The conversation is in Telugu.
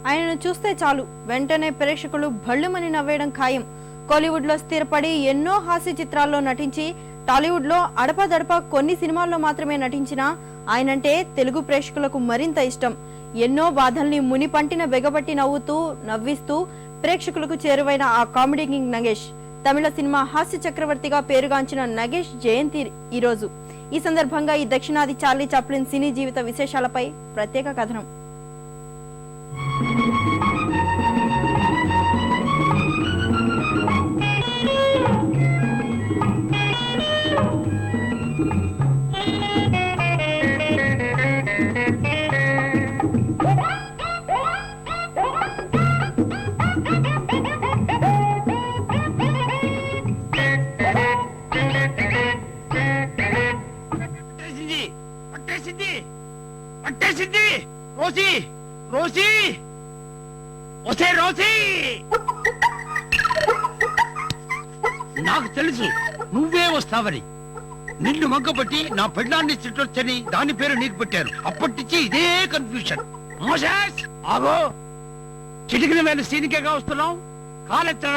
ఆయనను చూస్తే చాలు వెంటనే ప్రేక్షకులు భళ్ళుమని నవ్వేయడం ఖాయం. కోలీవుడ్ లో స్థిరపడి ఎన్నో హాస్య చిత్రాల్లో నటించి టాలీవుడ్ లో అడపాదడపా కొన్ని సినిమాల్లో మాత్రమే నటించినా ఆయనంటే తెలుగు ప్రేక్షకులకు మరింత ఇష్టం. ఎన్నో బాధల్ని మునిపంటిన బెగబట్టి నవ్విస్తూ ప్రేక్షకులకు చేరువైన ఆ కామెడీ కింగ్ నగేష్. తమిళ సినిమా హాస్య చక్రవర్తిగా పేరుగాంచిన నగేష్ జయంతి ఈ రోజు. ఈ సందర్భంగా ఈ దక్షిణాది చార్లీ చాప్లిన్ సినీ జీవిత విశేషాలపై ప్రత్యేక కథనం. నాకు తెలుసు నువ్వే వస్తావని. నిన్ను మగ్గబట్టి నా పెళ్ళాన్ని చిట్టొచ్చని దాని పేరు నీకు పెట్టారు. అప్పటించి ఇదే కన్ఫ్యూషన్. ఆగో, చిటికిన వేల సీనికేగా వస్తున్నావు. కాలెత్తరా